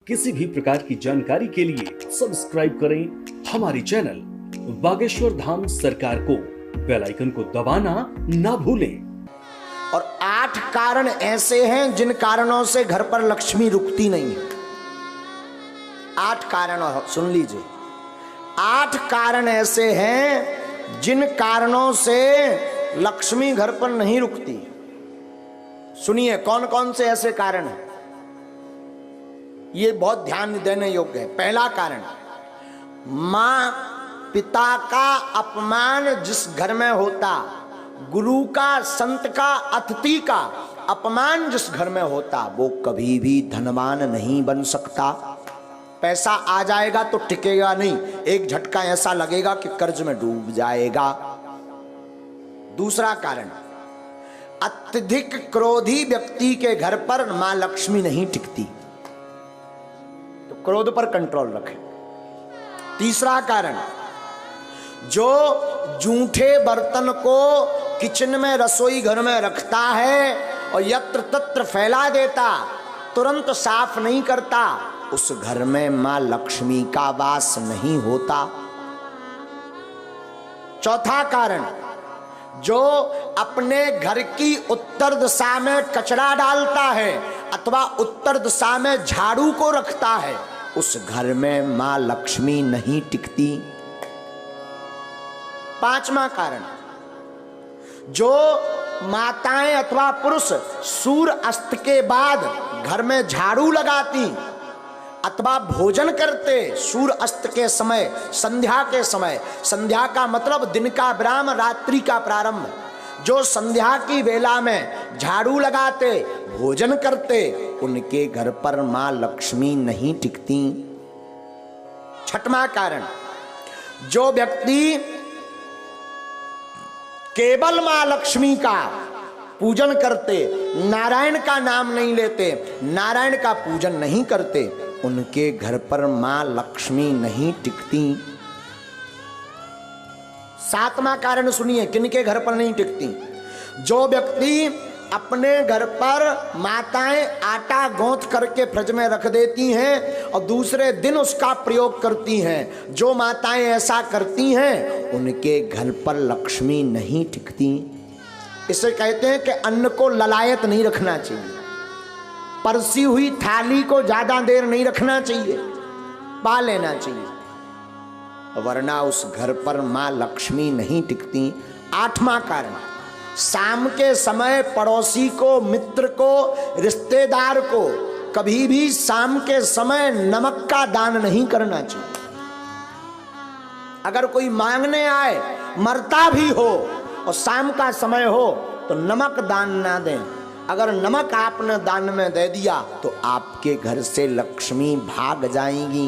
किसी भी प्रकार की जानकारी के लिए सब्सक्राइब करें हमारी चैनल बागेश्वर धाम सरकार को, बेल आइकन को दबाना ना भूलें। और 8 कारण ऐसे हैं जिन कारणों से घर पर लक्ष्मी रुकती नहीं है। 8 कारण सुन लीजिए। 8 कारण ऐसे हैं जिन कारणों से लक्ष्मी घर पर नहीं रुकती। सुनिए कौन कौन से ऐसे कारण हैं, ये बहुत ध्यान देने योग्य है। पहला कारण, मां पिता का अपमान जिस घर में होता, गुरु का, संत का, अतिथि का अपमान जिस घर में होता, वो कभी भी धनवान नहीं बन सकता। पैसा आ जाएगा तो टिकेगा नहीं, एक झटका ऐसा लगेगा कि कर्ज में डूब जाएगा। दूसरा कारण, अत्यधिक क्रोधी व्यक्ति के घर पर मां लक्ष्मी नहीं टिकती, तो क्रोध पर कंट्रोल रखें। तीसरा कारण, जो जूठे बर्तन को किचन में, रसोई घर में रखता है और यत्र तत्र फैला देता, तुरंत साफ नहीं करता, उस घर में मां लक्ष्मी का वास नहीं होता। चौथा कारण, जो अपने घर की उत्तर दिशा में कचरा डालता है अथवा उत्तर दिशा में झाड़ू को रखता है, उस घर में मां लक्ष्मी नहीं टिकती। पांचवा कारण, जो माताएं अथवा पुरुष सूर्य अस्त के बाद घर में झाड़ू लगाती अथवा भोजन करते सूर्य अस्त के समय, संध्या के समय, संध्या का मतलब दिन का विराम, रात्रि का प्रारंभ, जो संध्या की वेला में झाड़ू लगाते, भोजन करते, उनके घर पर मां लक्ष्मी नहीं टिकती। छठवां कारण, जो व्यक्ति केवल मां लक्ष्मी का पूजन करते, नारायण का नाम नहीं लेते, नारायण का पूजन नहीं करते, उनके घर पर मां लक्ष्मी नहीं टिकती। सातवां कारण सुनिए, किनके घर पर नहीं टिकती, जो व्यक्ति अपने घर पर माताएं आटा गूंथ करके फ्रिज में रख देती हैं और दूसरे दिन उसका प्रयोग करती हैं, जो माताएं ऐसा करती हैं उनके घर पर लक्ष्मी नहीं टिकती। इसे कहते हैं कि अन्न को ललायत नहीं रखना चाहिए, परसी हुई थाली को ज्यादा देर नहीं रखना चाहिए, पा लेना चाहिए, वरना उस घर पर मां लक्ष्मी नहीं टिकती। आठवां कारण, शाम के समय पड़ोसी को, मित्र को, रिश्तेदार को कभी भी शाम के समय नमक का दान नहीं करना चाहिए। अगर कोई मांगने आए, मरता भी हो और शाम का समय हो, तो नमक दान ना दें। अगर नमक आपने दान में दे दिया तो आपके घर से लक्ष्मी भाग जाएंगी।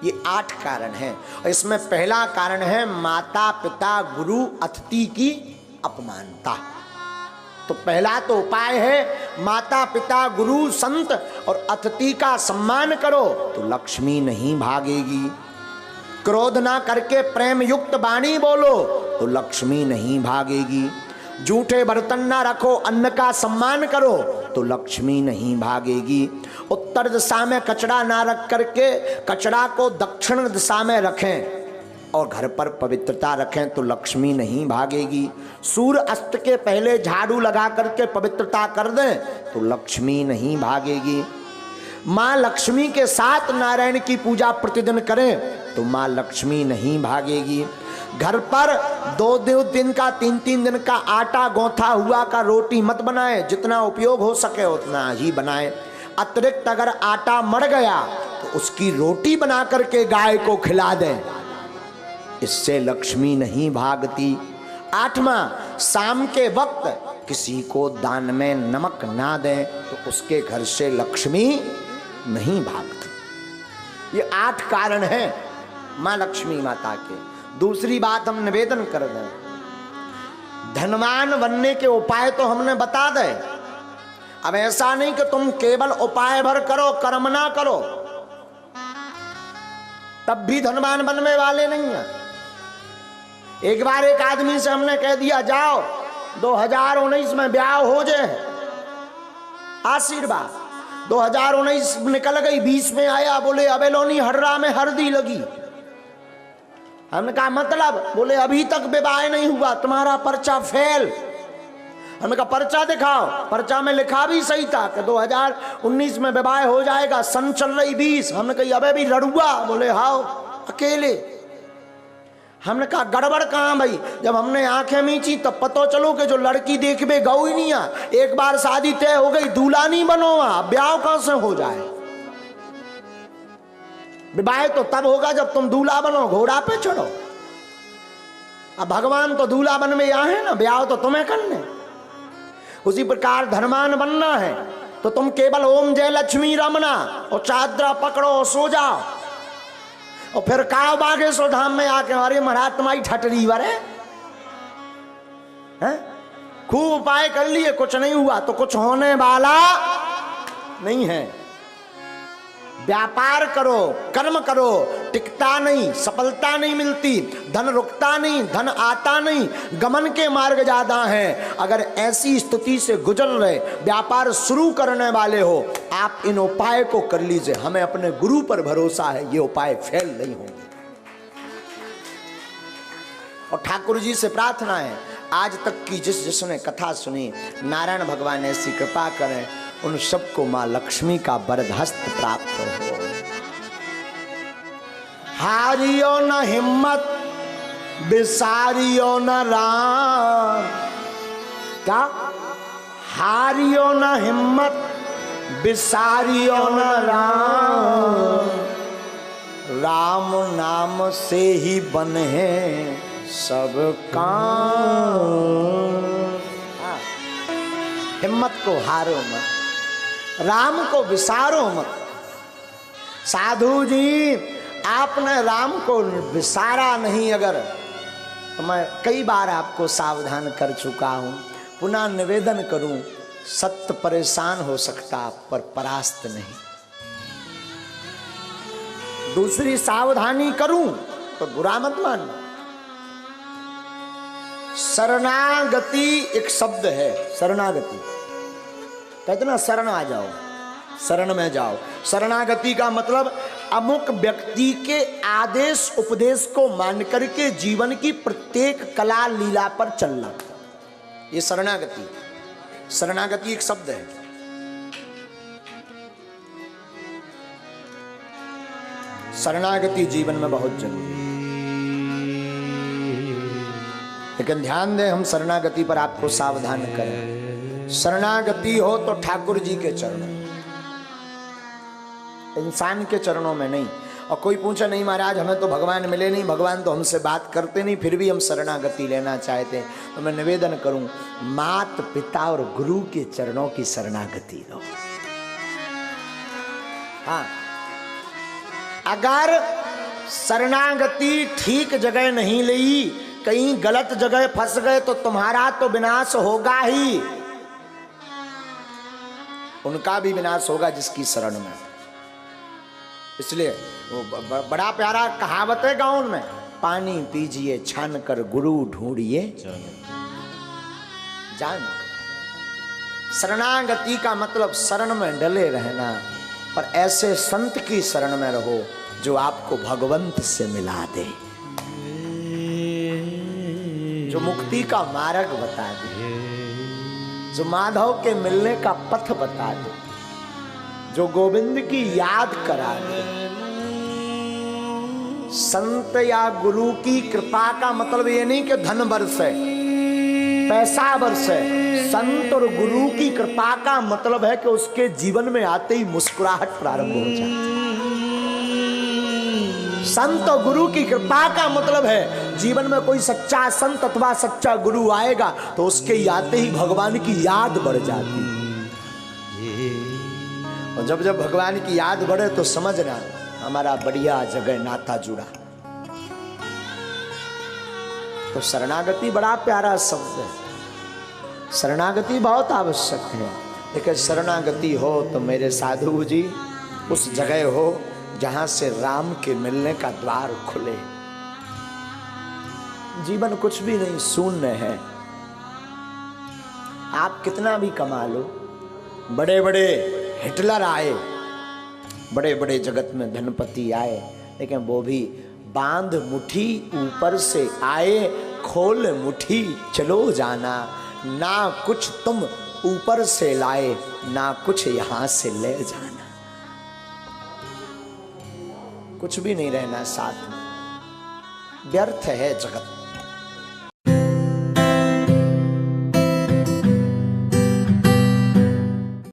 ये 8 कारण हैं और इसमें पहला कारण है माता पिता गुरु अतिथि की अपमानता। तो पहला तो उपाय है माता पिता गुरु संत और अतिथि का सम्मान करो तो लक्ष्मी नहीं भागेगी। क्रोध ना करके प्रेम युक्त वाणी बोलो तो लक्ष्मी नहीं भागेगी। जूठे बर्तन ना रखो, अन्न का सम्मान करो तो लक्ष्मी नहीं भागेगी। उत्तर दिशा में कचरा ना रख करके कचरा को दक्षिण दिशा में रखें और घर पर पवित्रता रखें तो लक्ष्मी नहीं भागेगी। सूर्य अस्त के पहले झाड़ू लगा करके पवित्रता कर दें तो लक्ष्मी नहीं भागेगी। मां लक्ष्मी के साथ नारायण की पूजा प्रतिदिन करें तो मां लक्ष्मी नहीं भागेगी। घर पर 2 दिन का 3 दिन का आटा गौथा हुआ का रोटी मत बनाएं, जितना उपयोग हो सके उतना ही बनाएं। अतिरिक्त अगर आटा मर गया तो उसकी रोटी बना करके गाय को खिला दें, इससे लक्ष्मी नहीं भागती। 8वां, शाम के वक्त किसी को दान में नमक ना दें तो उसके घर से लक्ष्मी नहीं भागती। ये 8 कारण हैं मां लक्ष्मी माता के। दूसरी बात हम निवेदन कर दें, धनवान बनने के उपाय तो हमने बता दे। अब ऐसा नहीं कि तुम केवल उपाय भर करो, कर्म ना करो, तब भी धनवान बनने वाले नहीं है। एक बार एक आदमी से हमने कह दिया जाओ 2019 में ब्याह हो जाए, आशीर्वाद 2019 निकल गई, 20 में आया, बोले अबेलोनी हर्रा में हरदी लगी। हमने कहा मतलब? बोले अभी तक विवाह नहीं हुआ, तुम्हारा पर्चा फेल। हमने कहा पर्चा दिखाओ। पर्चा में लिखा भी सही था कि 2019 में विवाह हो जाएगा, सन चल रही 20। हमने कहा अबे भी लड़ुआ? बोले हाओ अकेले। हमने कहा गड़बड़ कहाँ भाई? जब हमने आंखें मीची तब पता चलो कि जो लड़की देखबे गौ ही नहीं आ। एक बार शादी तय हो गई, दूल्हा नहीं बनो, ब्याह कहां से हो जाए? विवाह तो तब होगा जब तुम दूल्हा बनो, घोड़ा पे चढ़ो। अब भगवान तो दूल्हा बन में यहाँ है ना, ब्याह तो तुम्हें करने। उसी प्रकार धर्मान बनना है तो तुम केवल ओम जय लक्ष्मी रमना और चादरा पकड़ो और सो जाओ, और फिर का बागेश्वर धाम में आके हमारे महाराज तुम्हारी ठटरी वरे हैं। खूब उपाय कर लिए, कुछ नहीं हुआ तो कुछ होने वाला नहीं है। व्यापार करो, कर्म करो, टिकता नहीं, सफलता नहीं मिलती, धन रुकता नहीं, धन आता नहीं, गमन के मार्ग ज्यादा हैं। अगर ऐसी स्थिति से गुजर रहे, व्यापार शुरू करने वाले हो, आप इन उपाय को कर लीजिए। हमें अपने गुरु पर भरोसा है, ये उपाय फेल नहीं होंगे। और ठाकुर जी से प्रार्थना है, आज तक की जिसने कथा सुनी, नारायण भगवान ऐसी कृपा करें उन सबको मां लक्ष्मी का वरदहस्त प्राप्त हो। हारियो न हिम्मत, बिसारियो न राम। क्या? हारियो न हिम्मत, बिसारियो न राम। राम नाम से ही बने सब काम। हिम्मत को हारो मत, राम को विसारो मत। साधु जी आपने राम को विसारा नहीं अगर, तो मैं कई बार आपको सावधान कर चुका हूं, पुनः निवेदन करूं, सत्य परेशान हो सकता पर परास्त नहीं। दूसरी सावधानी करूं तो बुरा मत मानना। शरणागति एक शब्द है, शरणागति कहते ना, शरण आ जाओ, शरण में जाओ। शरणागति का मतलब अमुक व्यक्ति के आदेश उपदेश को मान करके जीवन की प्रत्येक कला लीला पर चलना, ये शरणागति। शरणागति एक शब्द है। शरणागति जीवन में बहुत जरूरी है, लेकिन ध्यान दें हम शरणागति पर आपको सावधान करें। शरणागति हो तो ठाकुर जी के चरणों, इंसान के चरणों में नहीं। और कोई पूछे नहीं महाराज हमें तो भगवान मिले नहीं, भगवान तो हमसे बात करते नहीं, फिर भी हम शरणागति लेना चाहते हैं, तो मैं निवेदन करूं, मात पिता और गुरु के चरणों की शरणागति लो। हाँ, अगर शरणागति ठीक जगह नहीं ली, कहीं गलत जगह फंस गए तो तुम्हारा तो विनाश होगा ही, उनका भी विनाश होगा जिसकी शरण में। इसलिए वो बड़ा प्यारा कहावत है गाँव में, पानी पीजिए छान कर गुरु ढूंढिए जान। शरणागति का मतलब शरण में डले रहना, पर ऐसे संत की शरण में रहो जो आपको भगवंत से मिला दे, जो मुक्ति का मार्ग बता दे, जो माधव के मिलने का पथ बता दे, जो गोविंद की याद करा दे। संत या गुरु की कृपा का मतलब ये नहीं कि धन बरसे, पैसा बरसे। संत और गुरु की कृपा का मतलब है कि उसके जीवन में आते ही मुस्कुराहट प्रारंभ हो जाए। संत और गुरु की कृपा का मतलब है जीवन में कोई सच्चा संत अथवा सच्चा गुरु आएगा तो उसके आते ही भगवान की याद बढ़ जाती। और जब जब भगवान की याद बढ़े तो समझना हमारा बढ़िया जगह नाता जुड़ा। तो शरणागति बड़ा प्यारा शब्द है, शरणागति बहुत आवश्यक है। लेकिन शरणागति हो तो मेरे साधु जी उस जगह हो जहां से राम के मिलने का द्वार खुले। जीवन कुछ भी नहीं, शून्य है। आप कितना भी कमा लो, बड़े बड़े हिटलर आए, बड़े बड़े जगत में धनपति आए, लेकिन वो भी बांध मुट्ठी ऊपर से आए, खोल मुट्ठी चलो जाना, ना कुछ तुम ऊपर से लाए, ना कुछ यहां से ले जाना। कुछ भी नहीं रहना साथ में, व्यर्थ है जगत।